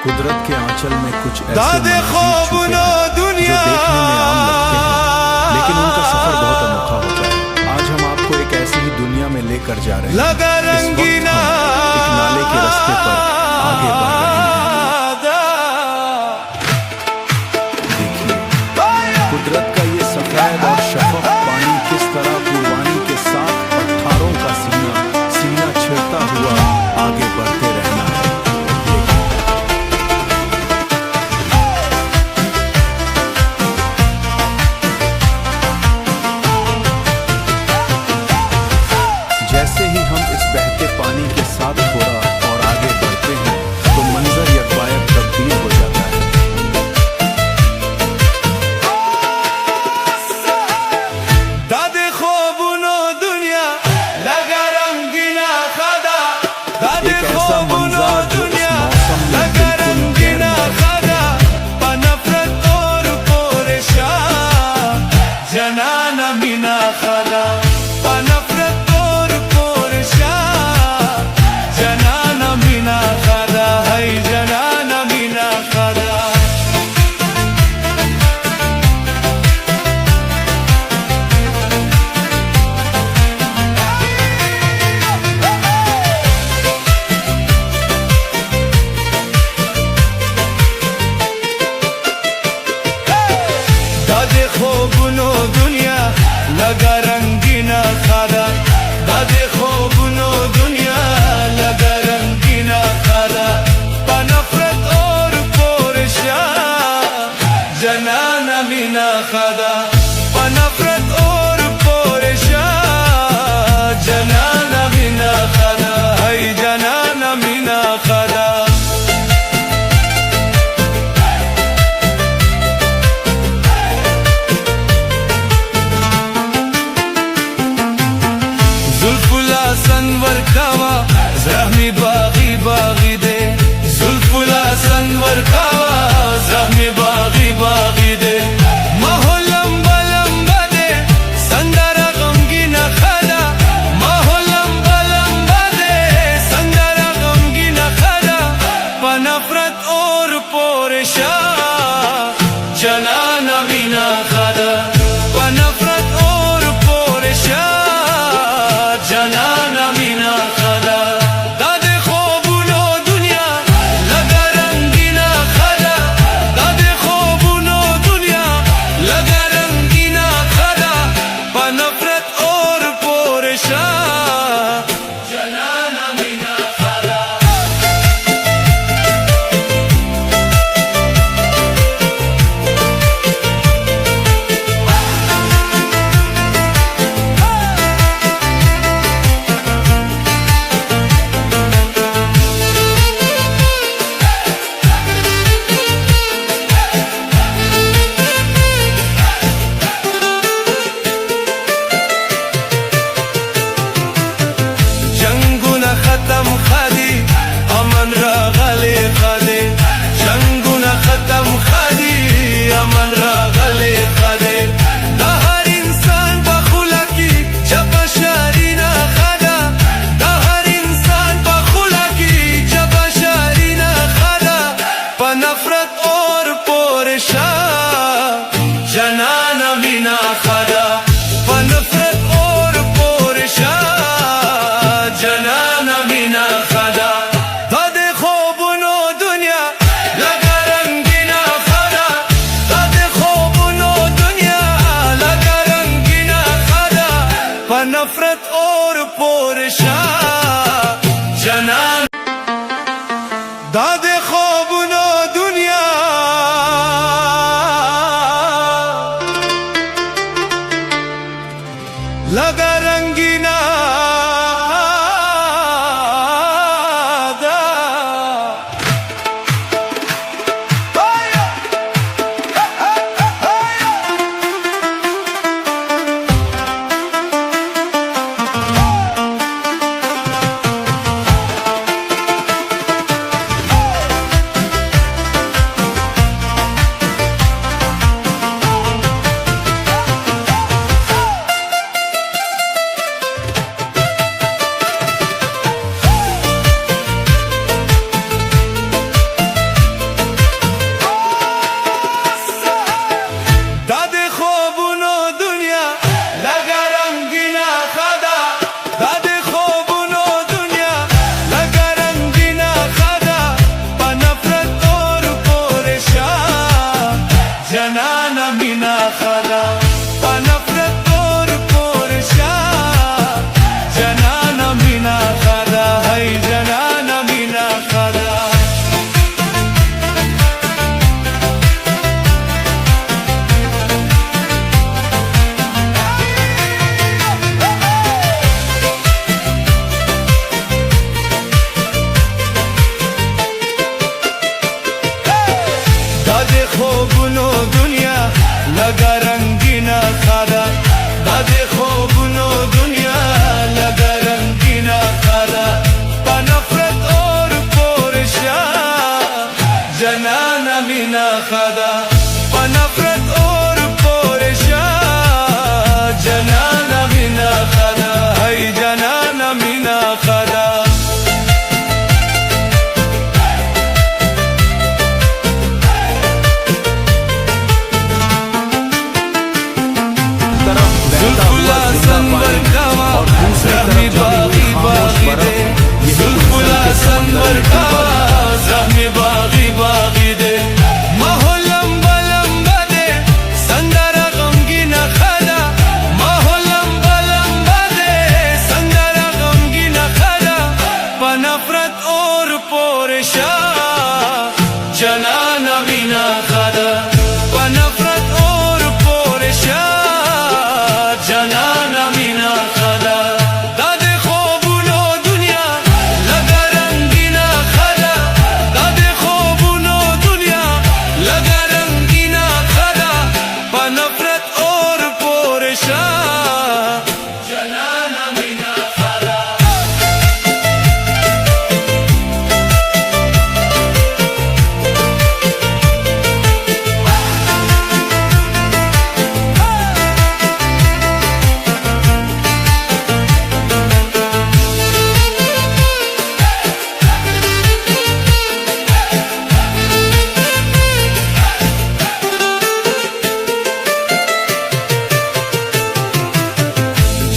कुदरत के आंचल में कुछ ऐसे दादे ख्वाब नो दुनिया जो देखने में आम लगते हैं, लेकिन उनका सफर बहुत अनोखा होता है। आज हम आपको एक ऐसी ही दुनिया में लेकर जा रहे हैं। लगा रंगीना एक नाले के रास्ते पर आगे बढ़ रहे हैं। देखिए कुदरत का ये सफेद और शफाफ पानी किस तरह कुर्बानी के साथ पठारों का सीना छिड़ता हुआ आगे बढ़ते रहना है। जैसे ही हम इस बहते पानी के साथ थोड़ा और आगे बढ़ते हैं तो मंजर यकबायक तब्दील हो जाता है। दादे ख्वाब नो दुनिया लगा रंगीना खादा, दादे ख्वाब नो दुनिया लगा रंगीना खादा, पनफरत और परेशान जनाना मीना खादा, पनफरत और परेशान जनाना मीना खादा, है जनाना मीना खादा। दादे ख्वाब नो दुनिया लगा रंगीना खादा, दादे ख्वाब नो दुनिया लगा रंगीना खादा, पनफरत और परेशान जनाना मीना खादा, पनफरत और परेशान जनाना मीना खादा, है जनाना मीना खादा। जुल्फुला संवर कावा ज़हमी बागी बागी दे, जुल्फुला संवर कावा ज़हमी बागी बागी दे, माहौल लंबा लंबा दे संदारा गमगीना खादा, माहौल लंबा लंबा दे संदारा गमगीना खादा, पनफरत और परेशान जनाना मीना खादा, पनफरत और परेशान जनाना मीना खादा। दादे ख्वाब नो दुनिया लगा रंगीना खादा, दादे ख्वाब नो दुनिया लगा रंगीना खादा, पनफरत और परेशान जनाना मीना खादा। لگا رنگینا خدا داد خوبونو دنیا لگا رنگینا خدا با نفرت اور پرشا جنانا مینا خدا با نفرت اور پرشا جنانا مینا خدا ای جنانا مینا خدا जुल्फुला संबर कावा ज़ख्मी बागी बागी दे जुल्फुला संबर कावा ज़ख्मी बागी बागी दे माहौल लंबा लंबा दे संदारा गमगीना खदा माहौल लंबा लंबा दे संदारा गमगीना खदा पनफरत और पोरशा जनाना मीना खदा पनफरत और पोरशा जनाना मीना खदा दादे خوبونو دنیا لگا رنگینا خدا दादे خوبونو دنیا لگا رنگینا خدا پنفرت اور پورشا جنانا مینا خدا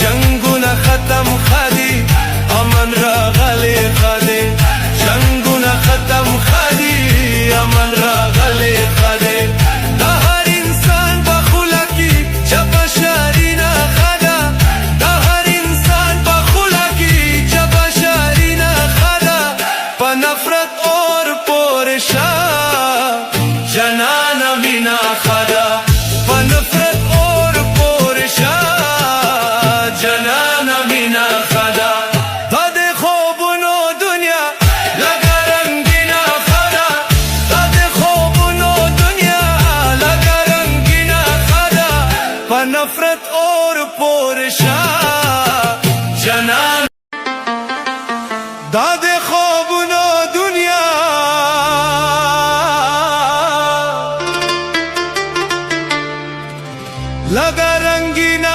जंगुना खत्म खादी अमन रागले खादे जंगुना खत्म खादी अमन रागले खादे दा हर इंसान बखुला की जबशारीना खादा दा हर इंसान बखुला की जबशारीना खादा पनफरत और पोरशा जनाना मीना खादा पनफरत और पोरशा जनाना मीना खदा दादे خوبونو دنیا لگا رنگینا خدا दादे خوبونو دنیا لگا رنگینا خدا پنفرت اور پورشا جنان दादे خوبونو دنیا लगा रंगीना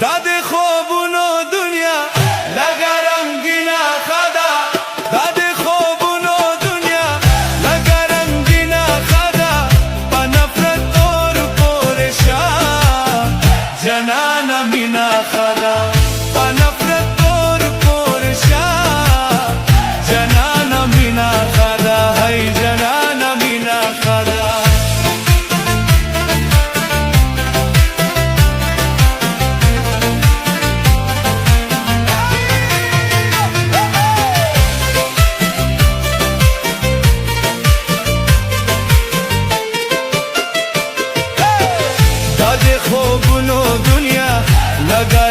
दादे خوبونو دنیا لگا رنگینا خدا दादे خوبونو دنیا لگا رنگینا خدا پنفرت اور پورشا جنانا مینا خدا پنفرت اور پورشا جنانا مینا خدا ای جنانا مینا خدا दादे خوبونو دنیا लगा